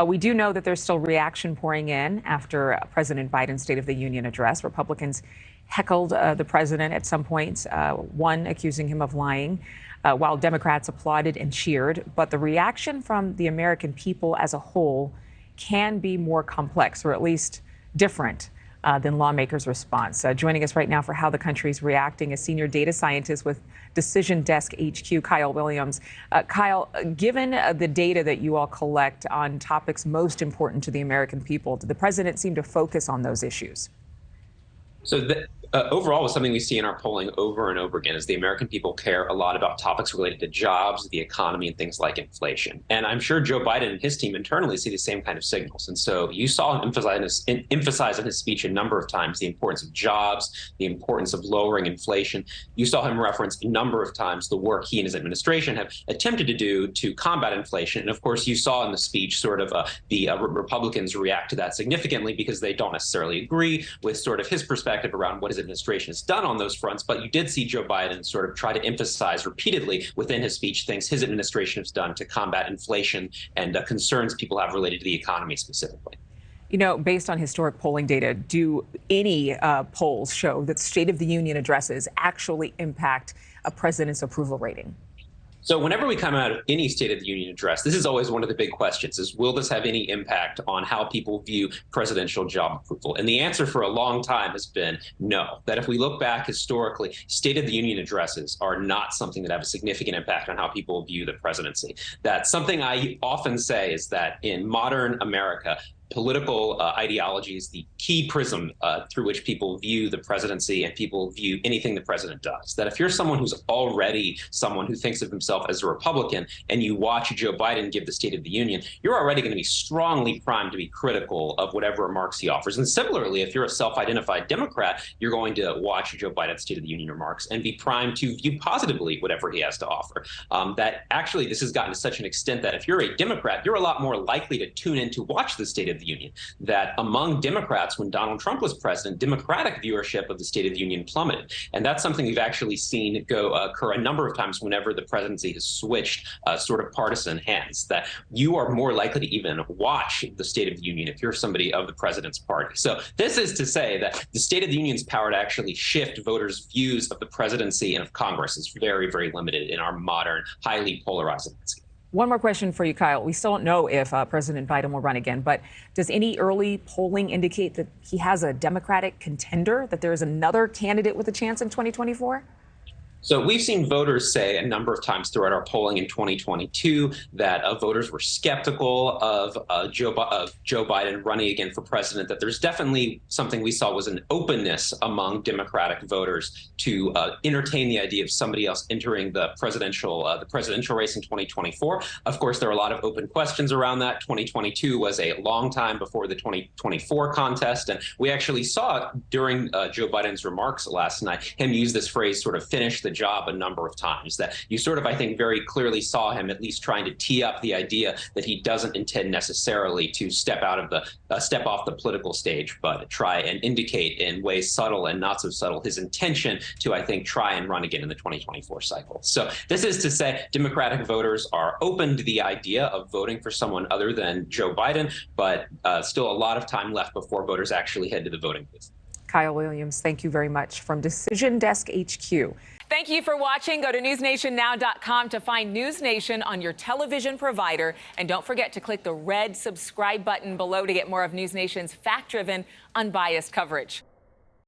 We do know that there's still reaction pouring in after President Biden's State of the Union address. Republicans heckled the president at some points, one accusing him of lying, while Democrats applauded and cheered. But the reaction from the American people as a whole can be more complex, or at least different than lawmakers' response. Joining us right now for how the country's reacting is senior data scientist with Decision Desk HQ, Kiel Williams. Kyle, given the data that you all collect on topics most important to the American people, did the president seem to focus on those issues? So overall, something we see in our polling over and over again is the American people care a lot about topics related to jobs, the economy, and things like inflation. And I'm sure Joe Biden and his team internally see the same kind of signals. And so you saw him emphasize in his speech a number of times the importance of jobs, the importance of lowering inflation. You saw him reference a number of times the work he and his administration have attempted to do to combat inflation. And of course, you saw in the speech sort of the Republicans react to that significantly because they don't necessarily agree with sort of his perspective around what his administration has done on those fronts. But you did see Joe Biden sort of try to emphasize repeatedly within his speech things his administration has done to combat inflation and concerns people have related to the economy specifically. You know, based on historic polling data, do any polls show that State of the Union addresses actually impact a president's approval rating? So whenever we come out of any State of the Union address, this is always one of the big questions is, will this have any impact on how people view presidential job approval? And the answer for a long time has been no, that if we look back historically, State of the Union addresses are not something that have a significant impact on how people view the presidency. That's something I often say is that in modern America, political ideology is the key prism through which people view the presidency and people view anything the president does. That if you're someone who's already someone who thinks of himself as a Republican and you watch Joe Biden give the State of the Union, you're already going to be strongly primed to be critical of whatever remarks he offers. And similarly, if you're a self-identified Democrat, you're going to watch Joe Biden's State of the Union remarks and be primed to view positively whatever he has to offer. That actually this has gotten to such an extent that if you're a Democrat, you're a lot more likely to tune in to watch the State of the Union. That among Democrats, when Donald Trump was president, Democratic viewership of the State of the Union plummeted. And that's something we've actually seen occur a number of times whenever the presidency has switched sort of partisan hands, that you are more likely to even watch the State of the Union if you're somebody of the president's party. So this is to say that the State of the Union's power to actually shift voters' views of the presidency and of Congress is very, very limited in our modern, highly polarized landscape. One more question for you, Kyle. We still don't know if President Biden will run again, but does any early polling indicate that he has a Democratic contender, that there is another candidate with a chance in 2024? So we've seen voters say a number of times throughout our polling in 2022 that voters were skeptical of Joe Biden running again for president, that there's definitely something we saw was an openness among Democratic voters to entertain the idea of somebody else entering the presidential race in 2024. Of course, there are a lot of open questions around that. 2022 was a long time before the 2024 contest. And we actually saw during Joe Biden's remarks last night, him use this phrase, sort of finish the job a number of times, that you sort of, I think, very clearly saw him at least trying to tee up the idea that he doesn't intend necessarily to step off the political stage, but try and indicate in ways subtle and not so subtle his intention to, I think, try and run again in the 2024 cycle. So this is to say Democratic voters are open to the idea of voting for someone other than Joe Biden, but still a lot of time left before voters actually head to the voting booth. Kiel Williams, thank you very much from Decision Desk HQ. Thank you for watching. Go to newsnationnow.com to find NewsNation on your television provider. And don't forget to click the red subscribe button below to get more of NewsNation's fact-driven, unbiased coverage.